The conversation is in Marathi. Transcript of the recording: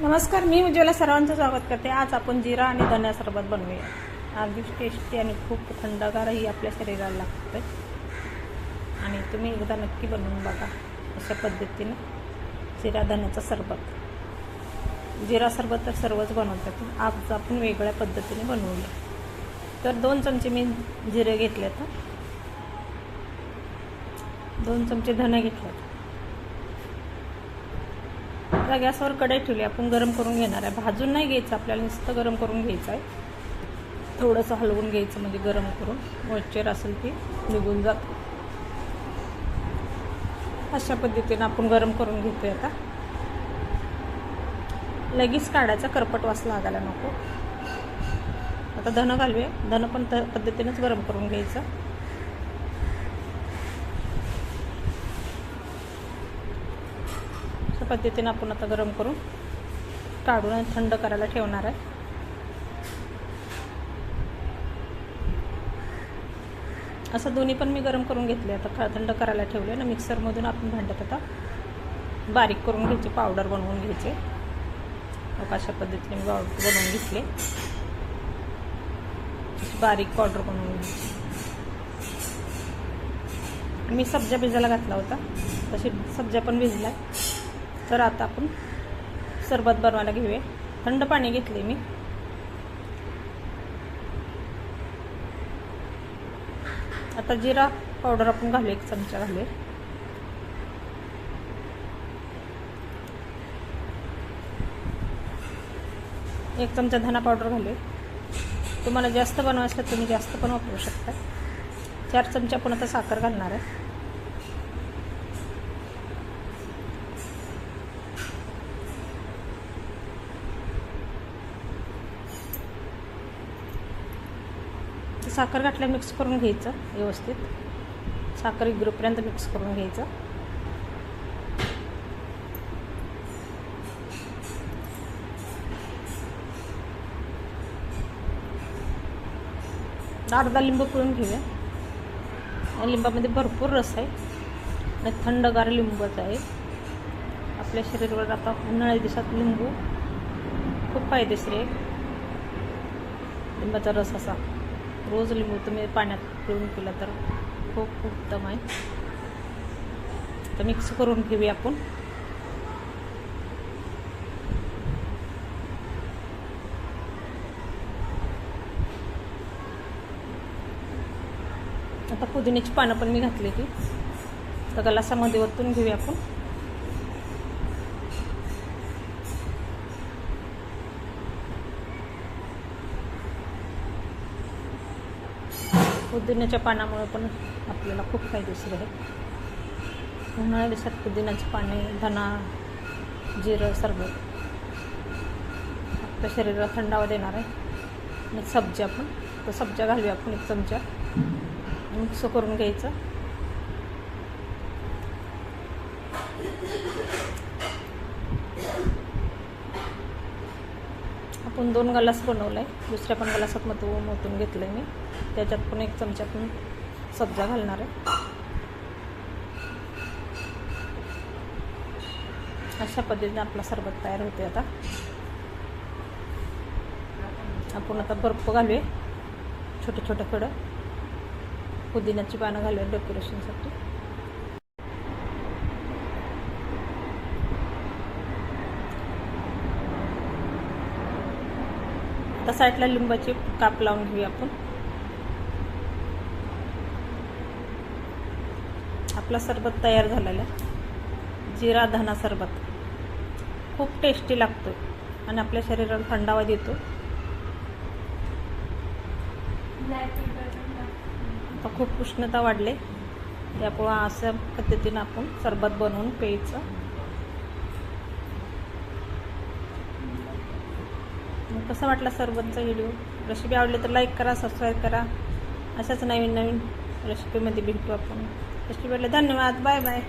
नमस्कार, मी उज्ज्वला सर्वांचं स्वागत करते। आज आपण जिरा आणि धना सरबत बनवूया। अगदी टेस्टी आणि खूप थंडगारही आपल्या शरीराला लागतं आणि तुम्ही एकदा नक्की बनवून बघा। अशा पद्धतीने जिरा धन्याचं सरबत। जिरा सरबत तर सर्वच बनवतात, आज आपण वेगळ्या पद्धतीने बनवूया। तर 2 चमचे मी जिरे घेतलेत, 2 चमचे धने घेतलेत। आता गॅसवर कढई ठेवली, आपण गरम करून घेणार आहे। भाजून नाही घ्यायचं आपल्याला, नुसतं गरम करून घ्यायचं आहे। थोडंसं हलवून घ्यायचं म्हणजे गरम करून मॉइश्चर असेल ते निघून जातं। अशा पद्धतीने आपण गरम करून घेतोय। आता लगेच काढायचा, करपट वास लागायला नको। आता धनं घालूया, धनं पण त्या पद्धतीनेच गरम करून घ्यायचं। पद्धतीने आपण आता गरम करून काढून थंड करायला ठेवणार आहे। असं दोन्ही पण मी गरम करून घेतले, आता थंड करायला ठेवले ना। मिक्सरमधून आपण भांड्यात आता बारीक करून घ्यायचे, पावडर बनवून घ्यायचे। अशा पद्धतीने मी बनवून घेतले, बारीक पावडर बनवून घ्यायची। मी सब्जा भिजायला घातला होता, तशी सब्जा पण भिजला। तर आता आपण सरबत बनवायला घेऊया। थंड पाणी घेतले मी। आता जिरा पावडर आपण घालूया, 1 चमचा घालूया। एक चमचा धना पावडर घालूया। तुम्हाला जास्त बनवायचं असेल तुम्ही जास्त पण वापरू शकता। 4 चमचे आपण आता साखर घालणार आहे। साखर घातल्या मिक्स करून घ्यायचं व्यवस्थित, साखर इगरूपर्यंत मिक्स करून घ्यायचं। अर्धा लिंबू पिळून घेऊया। लिंबामध्ये भरपूर रस आहे आणि थंडगार लिंबूच आहे। आपल्या शरीरावर आता उन्हाळ्या दिवसात लिंबू खूप फायदेशीर आहे। लिंबाचा रस असा रोज लिंबू तुम्ही पाण्यात पिळून पिला तर खूप उत्तम आहे। तर मिक्स करून घेऊया आपण। आता पुदिन्याची पानं पण मी घातली ती, तर गलासामध्ये ओतून घेऊया आपण। पुदिन्याच्या पानामुळे पण आपल्याला खूप फायदेशीर आहे। उन्हाळ्या दिवसात पुदिन्याची पाने, धना, जिरं सरबत आपल्या शरीराला थंडावा देणार आहे। आणि सब्जा पण, तर सब्जा घालूया आपण 1 चमचा, मिक्स करून घ्यायचं। आपण 2 गलास बनवलाय, दुसऱ्या पण गलासात ओतून घेतलंय मी। त्याच्यात पण 1 चमचा पण सब्जा घालणार आहे। अशा पद्धतीने आपला सरबत तयार होते। आता आपण आता बर्फ घालूया, छोटे छोटे कडं पुदिन्याची पानं घालूया डेकोरेशनसाठी। आता साईडला लिंबाची काप लावून घेऊया आपण। आपला सरबत तयार झालेला जिरा धना सरबत खूप टेस्टी लागतो आणि आपल्या शरीराला थंडावा देतो। आता खूप उष्णता वाढले, त्यामुळे अशा पद्धतीने आपण सरबत बनवून प्यायचं। कसा वाटला सरबतचा व्हिडिओ? रेसिपी आवडली तर लाईक करा, सबस्क्राईब करा। अशाच नवीन नवीन रेसिपीमध्ये भेटू आपण। रेसिपीला धन्यवाद, बाय बाय।